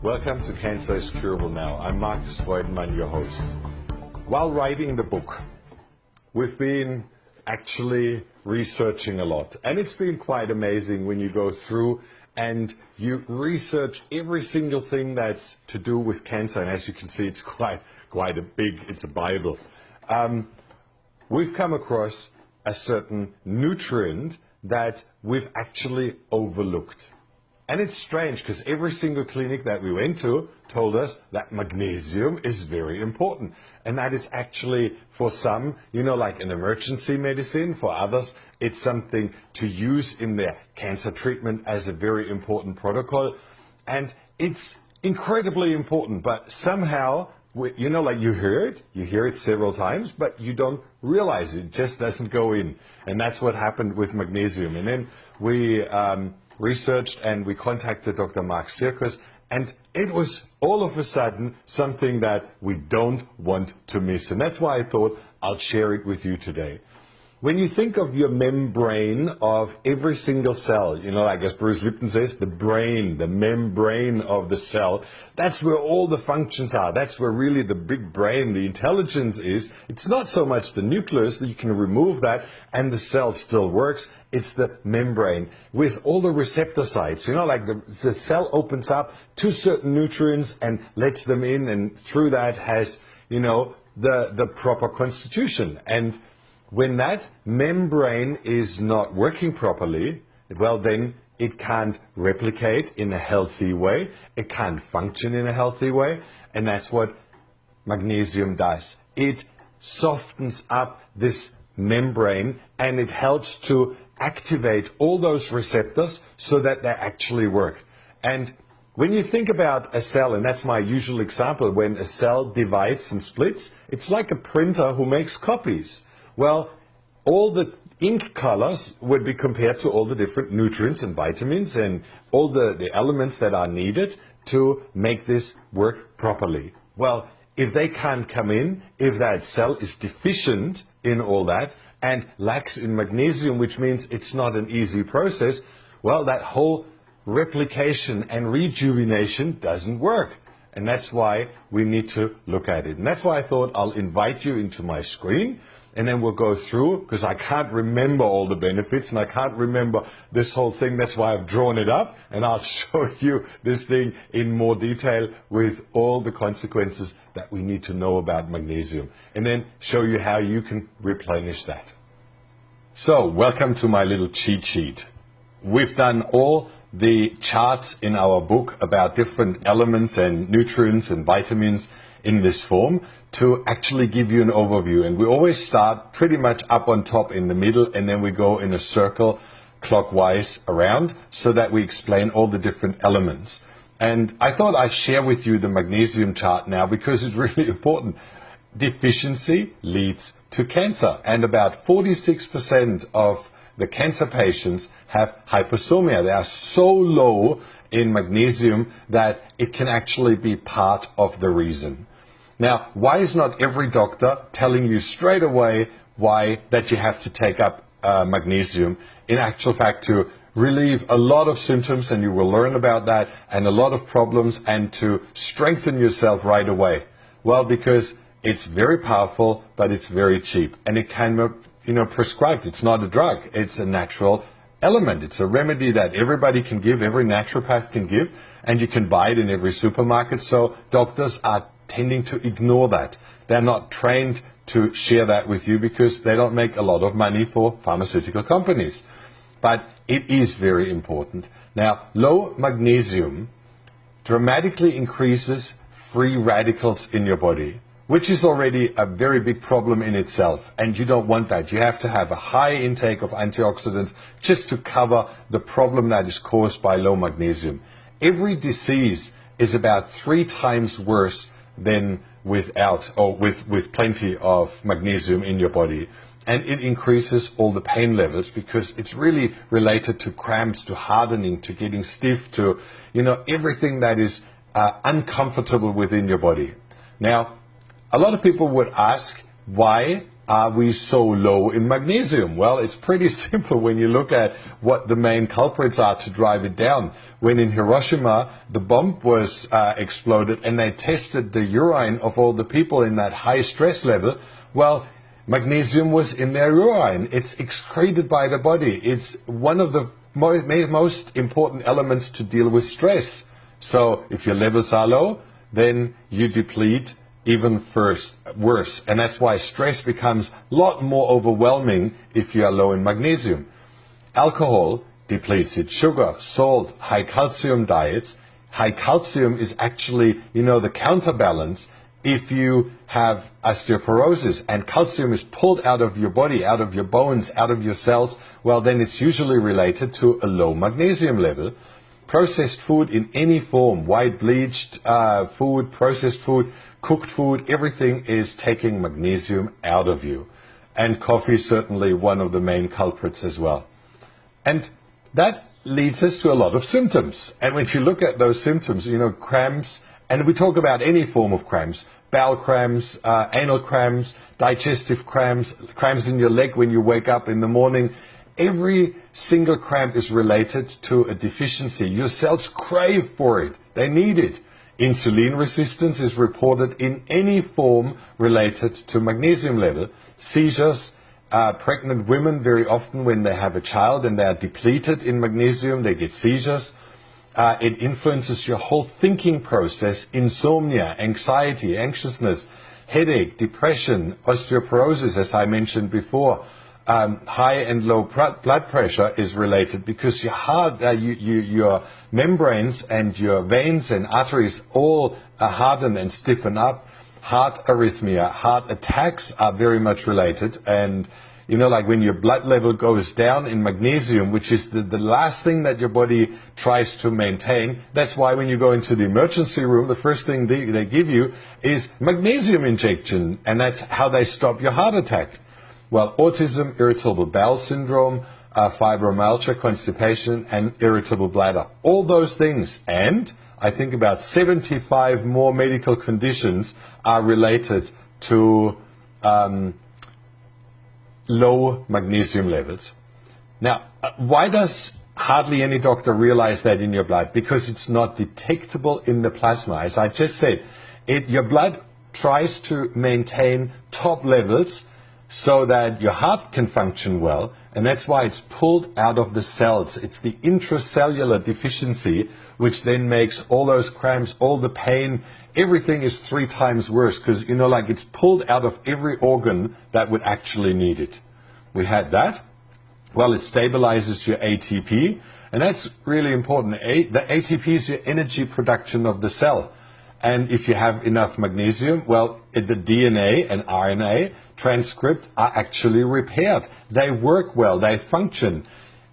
Welcome to Cancer is Curable Now. I'm Marcus Freudenmann, your host. While writing the book, we've been actually researching a lot. And it's been quite amazing when you go through and you research every single thing that's to do with cancer. And as you can see, it's quite a big, it's a Bible. We've come across a certain nutrient that we've actually overlooked. And it's strange because every single clinic that we went to told us that magnesium is very important. And that is actually, for some, like an emergency medicine. For others, it's something to use in their cancer treatment as a very important protocol. And it's incredibly important, but somehow, like you hear it several times, but you don't realize it just doesn't go in. And that's what happened with magnesium. And then we researched and we contacted Dr. Mark Circus, and it was all of a sudden something that we don't want to miss. And that's why I thought I'll share it with you today. When you think of your membrane of every single cell, like as Bruce Lipton says, the brain, the membrane of the cell, that's where all the functions are. That's where really the big brain, the intelligence is. It's not so much the nucleus that you can remove that and the cell still works. It's the membrane with all the receptor sites. Like the cell opens up to certain nutrients and lets them in, and through that has, the proper constitution. And when that membrane is not working properly, well, then it can't replicate in a healthy way. It can't function in a healthy way. And that's what magnesium does. It softens up this membrane and it helps to activate all those receptors so that they actually work. And when you think about a cell, and that's my usual example, when a cell divides and splits, it's like a printer who makes copies. Well, all the ink colors would be compared to all the different nutrients and vitamins and all the elements that are needed to make this work properly. Well, if they can't come in, if that cell is deficient in all that and lacks in magnesium, which means it's not an easy process, well, that whole replication and rejuvenation doesn't work. And that's why we need to look at it. And that's why I thought I'll invite you into my screen, and then we'll go through, because I can't remember all the benefits and I can't remember this whole thing. That's why I've drawn it up, and I'll show you this thing in more detail with all the consequences that we need to know about magnesium, and then show you how you can replenish that. So, welcome to my little cheat sheet. We've done all the charts in our book about different elements and nutrients and vitamins in this form to actually give you an overview. And we always start pretty much up on top in the middle, and then we go in a circle clockwise around so that we explain all the different elements. And I thought I'd share with you the magnesium chart now because it's really important. Deficiency leads to cancer, and about 46% of the cancer patients have hypersomia. They are so low in magnesium that it can actually be part of the reason. Now, why is not every doctor telling you straight away that you have to take up magnesium? In actual fact, to relieve a lot of symptoms, and you will learn about that, and a lot of problems, and to strengthen yourself right away. Well, because it's very powerful, but it's very cheap, and it can prescribed. It's not a drug. It's a natural element. It's a remedy that everybody can give, every naturopath can give, and you can buy it in every supermarket. So doctors are tending to ignore that. They're not trained to share that with you because they don't make a lot of money for pharmaceutical companies. But it is very important. Now, low magnesium dramatically increases free radicals in your body, which is already a very big problem in itself, and you don't want that. You have to have a high intake of antioxidants just to cover the problem that is caused by low magnesium. Every disease is about 3 times worse than without, or with plenty of magnesium in your body. And it increases all the pain levels because it's really related to cramps, to hardening, to getting stiff, to, everything that is uncomfortable within your body. Now, a lot of people would ask, why are we so low in magnesium? Well, it's pretty simple when you look at what the main culprits are to drive it down. When in Hiroshima, the bomb was exploded and they tested the urine of all the people in that high stress level, well, magnesium was in their urine. It's excreted by the body. It's one of the most important elements to deal with stress. So if your levels are low, then you deplete even worse. And that's why stress becomes a lot more overwhelming if you are low in magnesium. Alcohol depletes it. Sugar, salt, high calcium diets. High calcium is actually, the counterbalance if you have osteoporosis and calcium is pulled out of your body, out of your bones, out of your cells, well, then it's usually related to a low magnesium level. Processed food in any form, white bleached food, processed food, cooked food, everything is taking magnesium out of you. And coffee is certainly one of the main culprits as well. And that leads us to a lot of symptoms. And when you look at those symptoms, cramps, and we talk about any form of cramps, bowel cramps, anal cramps, digestive cramps, cramps in your leg when you wake up in the morning. Every single cramp is related to a deficiency. Your cells crave for it. They need it. Insulin resistance is reported in any form related to magnesium level. Seizures, pregnant women, very often when they have a child and they are depleted in magnesium, they get seizures. It influences your whole thinking process, insomnia, anxiety, anxiousness, headache, depression, osteoporosis, as I mentioned before. High and low blood pressure is related because your heart, your membranes and your veins and arteries all harden and stiffen up. Heart arrhythmia, heart attacks are very much related. And, like when your blood level goes down in magnesium, which is the last thing that your body tries to maintain, that's why when you go into the emergency room, the first thing they give you is magnesium injection. And that's how they stop your heart attack. Well, autism, irritable bowel syndrome, fibromyalgia, constipation, and irritable bladder. All those things, and I think about 75 more medical conditions are related to low magnesium levels. Now, why does hardly any doctor realize that in your blood? Because it's not detectable in the plasma. As I just said, your blood tries to maintain top levels so that your heart can function well, and that's why it's pulled out of the cells. It's the intracellular deficiency which then makes all those cramps, all the pain, everything is 3 times worse because, it's pulled out of every organ that would actually need it. We had that. Well, it stabilizes your ATP, and that's really important. The ATP is your energy production of the cell. And if you have enough magnesium, well, the DNA and RNA transcript are actually repaired. They work well, they function.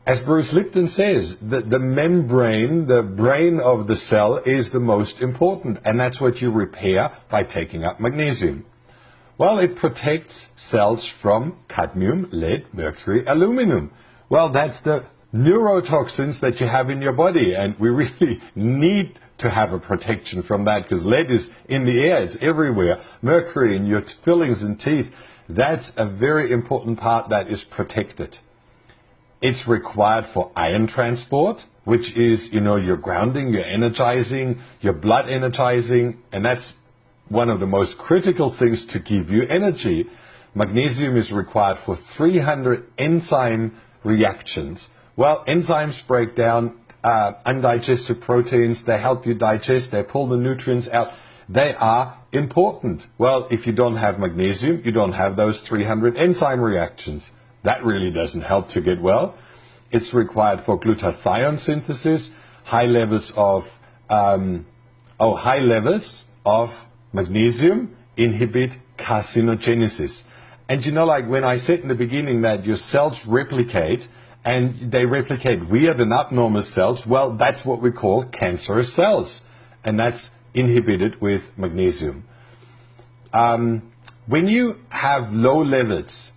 As Bruce Lipton says, the membrane, the brain of the cell is the most important, and that's what you repair by taking up magnesium. Well, it protects cells from cadmium, lead, mercury, aluminum. Well, that's the neurotoxins that you have in your body, and we really need to have a protection from that because lead is in the air, it's everywhere. Mercury in your fillings and teeth, that's a very important part that is protected. It's required for ion transport, which is, your grounding, your energizing, your blood energizing, and that's one of the most critical things to give you energy. Magnesium is required for 300 enzyme reactions. Well, enzymes break down undigested proteins, they help you digest, they pull the nutrients out. They are important. Well, if you don't have magnesium, you don't have those 300 enzyme reactions. That really doesn't help to get well. It's required for glutathione synthesis. High levels of magnesium inhibit carcinogenesis. And when I said in the beginning that your cells replicate, and they replicate weird and abnormal cells, well, that's what we call cancerous cells. And that's inhibited with magnesium. When you have low levels,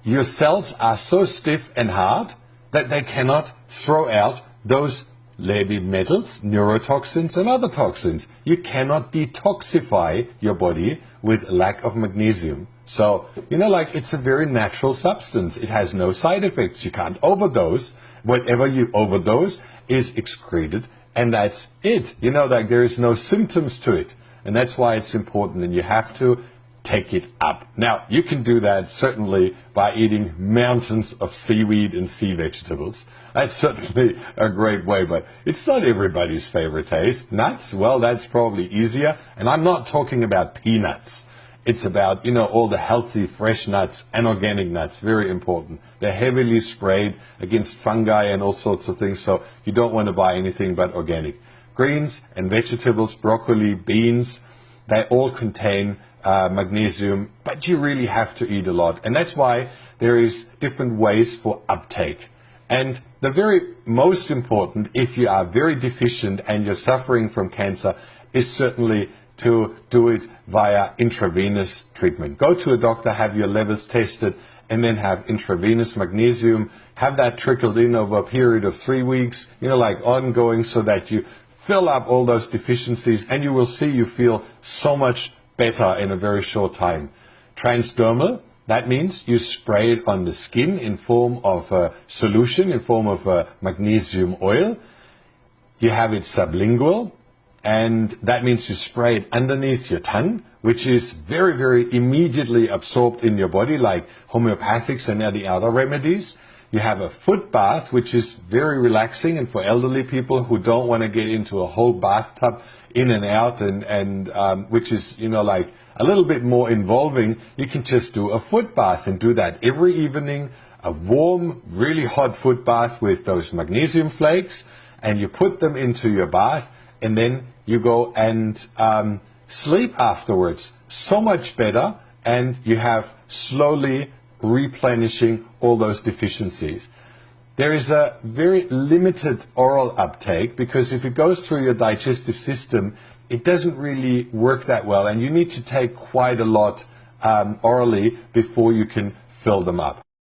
your cells are so stiff and hard that they cannot throw out those heavy metals, neurotoxins, and other toxins. You cannot detoxify your body with lack of magnesium. So, like it's a very natural substance. It has no side effects. You can't overdose. Whatever you overdose is excreted, and that's it. Like there is no symptoms to it. And that's why it's important, and you have to take it up. Now, you can do that certainly by eating mountains of seaweed and sea vegetables. That's certainly a great way, but it's not everybody's favorite taste. Nuts, well, that's probably easier. And I'm not talking about peanuts. It's about, all the healthy, fresh nuts and organic nuts. Very important. They're heavily sprayed against fungi and all sorts of things, so you don't want to buy anything but organic. Greens and vegetables, broccoli, beans, they all contain magnesium, but you really have to eat a lot. And that's why there is different ways for uptake. And the very most important, if you are very deficient and you're suffering from cancer, is certainly to do it via intravenous treatment. Go to a doctor, have your levels tested, and then have intravenous magnesium. Have that trickled in over a period of 3 weeks, like ongoing, so that you fill up all those deficiencies, and you will see you feel so much better in a very short time. Transdermal, that means you spray it on the skin in form of a solution, in form of a magnesium oil. You have it sublingual, and that means you spray it underneath your tongue, which is very, very immediately absorbed in your body, like homeopathics and the other remedies. You have a foot bath, which is very relaxing, and for elderly people who don't want to get into a whole bathtub in and out, and which is, like a little bit more involving, you can just do a foot bath and do that every evening, a warm, really hot foot bath with those magnesium flakes, and you put them into your bath, and then you go and sleep afterwards. So much better, and you have slowly replenishing all those deficiencies. There is a very limited oral uptake, because if it goes through your digestive system, it doesn't really work that well, and you need to take quite a lot orally before you can fill them up.